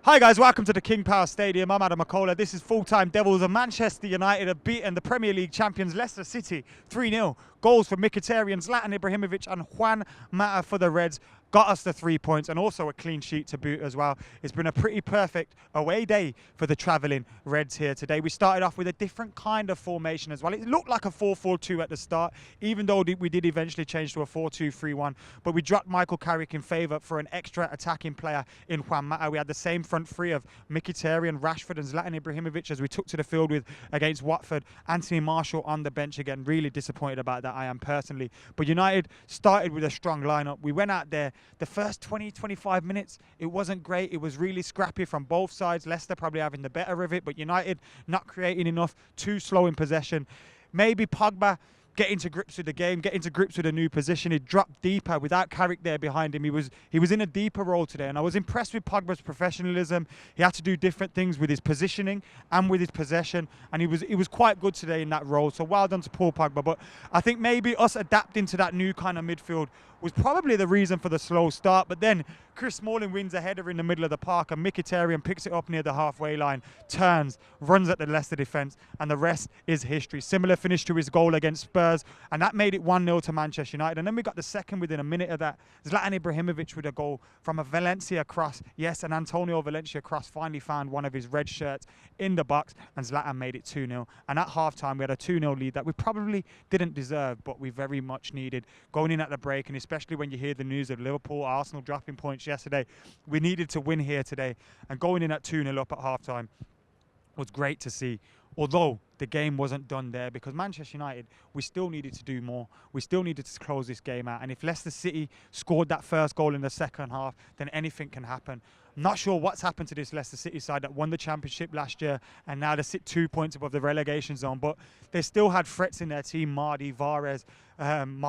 Hi guys, welcome to the King Power Stadium. I'm Adam McCullough. This is Full-Time Devils, and Manchester United have beaten the Premier League champions Leicester City 3-0. Goals for Mkhitaryan, Zlatan Ibrahimovic and Juan Mata for the Reds got us the 3 points and also a clean sheet to boot as well. It's been a pretty perfect away day for the travelling Reds here today. We started off with a different kind of formation as well. It looked like a 4-4-2 at the start, even though we did eventually change to a 4-2-3-1. But we dropped Michael Carrick in favour for an extra attacking player in Juan Mata. We had the same front three of Mkhitaryan, Rashford and Zlatan Ibrahimovic as we took to the field with against Watford. Anthony Martial on the bench again. Really disappointed about that, I am personally. But United started with a strong lineup. We went out there. The first 20-25 minutes, it wasn't great. It was really scrappy from both sides. Leicester probably having the better of it, but United not creating enough, too slow in possession. Maybe Pogba getting to grips with the game, getting to grips with a new position. He dropped deeper without Carrick there behind him. He was in a deeper role today, and I was impressed with Pogba's professionalism. He had to do different things with his positioning and with his possession, and he was quite good today in that role. So well done to Paul Pogba. But I think maybe us adapting to that new kind of midfield was probably the reason for the slow start. But then Chris Smalling wins a header in the middle of the park, and Mkhitaryan picks it up near the halfway line, turns, runs at the Leicester defence, and the rest is history. Similar finish to his goal against Spurs, and that made it 1-0 to Manchester United. And then we got the second within a minute of that. Zlatan Ibrahimovic with a goal from a Valencia cross. Yes, an Antonio Valencia cross finally found one of his red shirts in the box, and Zlatan made it 2-0. And at half-time, we had a 2-0 lead that we probably didn't deserve, but we very much needed. Going in at the break, and especially when you hear the news of Liverpool, Arsenal dropping points yesterday, we needed to win here today. And going in at 2-0 up at half-time was great to see. Although the game wasn't done there, because Manchester United, we still needed to do more. We still needed to close this game out. And if Leicester City scored that first goal in the second half, then anything can happen. I'm not sure what's happened to this Leicester City side that won the championship last year, and now they sit 2 points above the relegation zone. But they still had threats in their team. Vardy and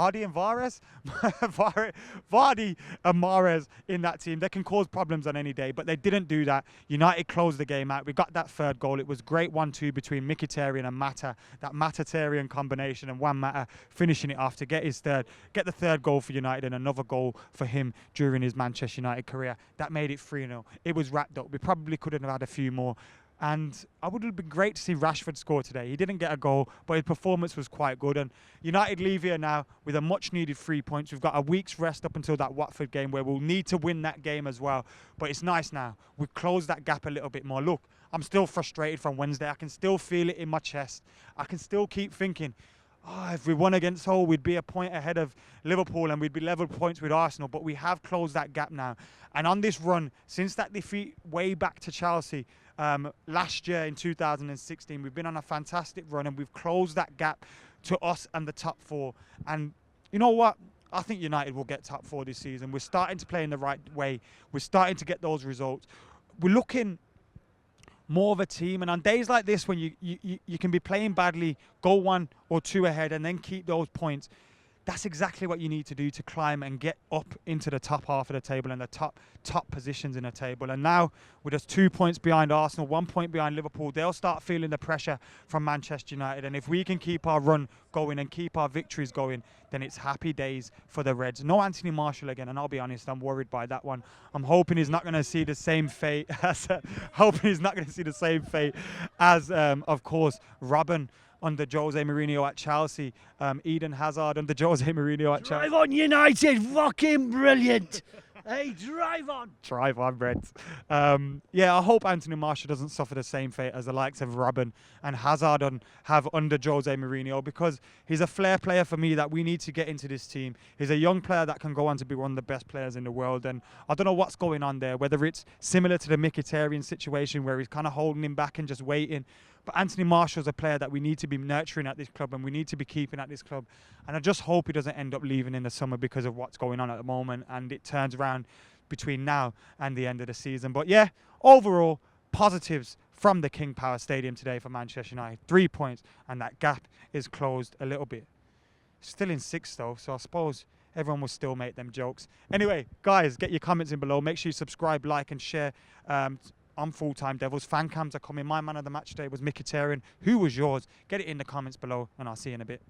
Mahrez in that team. They can cause problems on any day, but they didn't do that. United closed the game out. We got that third goal. It was great 1-2 between Mkhitaryan and Mata, that Mkhitaryan combination, and Juan Mata finishing it off to get the third goal for United, and another goal for him during his Manchester United career. That made it 3-0. It was wrapped up. We probably could have had a few more. And I would have been great to see Rashford score today. He didn't get a goal, but his performance was quite good. And United leave here now with a much-needed 3 points. We've got a week's rest up until that Watford game, where we'll need to win that game as well. But it's nice now. We've closed that gap a little bit more. Look, I'm still frustrated from Wednesday. I can still feel it in my chest. I can still keep thinking, if we won against Hull, we'd be a point ahead of Liverpool and we'd be level points with Arsenal. But we have closed that gap now. And on this run, since that defeat way back to Chelsea last year in 2016, we've been on a fantastic run, and we've closed that gap to us and the top four. And you know what? I think United will get top four this season. We're starting to play in the right way. We're starting to get those results. We're looking more of a team, and on days like this when you can be playing badly, go 1 or 2 ahead and then keep those points, that's exactly what you need to do to climb and get up into the top half of the table and the top positions in the table. And now with us 2 points behind Arsenal, 1 point behind Liverpool, they'll start feeling the pressure from Manchester United. And if we can keep our run going and keep our victories going, then it's happy days for the Reds. No Anthony Martial again, and I'll be honest, I'm worried by that one. I'm hoping he's not going to see the same fate as of course, Robin under Jose Mourinho at Chelsea, Eden Hazard under Jose Mourinho at Chelsea. Drive on, United! Fucking brilliant! Hey, drive on! Drive on, Reds. Yeah, I hope Anthony Martial doesn't suffer the same fate as the likes of Robin and Hazard have under Jose Mourinho, because he's a flair player for me that we need to get into this team. He's a young player that can go on to be one of the best players in the world, and I don't know what's going on there, whether it's similar to the Mkhitaryan situation where he's kind of holding him back and just waiting. But Anthony Martial's a player that we need to be nurturing at this club, and we need to be keeping at this club. And I just hope he doesn't end up leaving in the summer because of what's going on at the moment, and it turns around between now and the end of the season. But yeah, overall, positives from the King Power Stadium today for Manchester United. 3 points, and that gap is closed a little bit. Still in 6th though, so I suppose everyone will still make them jokes. Anyway, guys, get your comments in below. Make sure you subscribe, like and share. On Full-Time Devils. Fan cams are coming. My man of the match today was Mkhitaryan. Who was yours? Get it in the comments below, and I'll see you in a bit.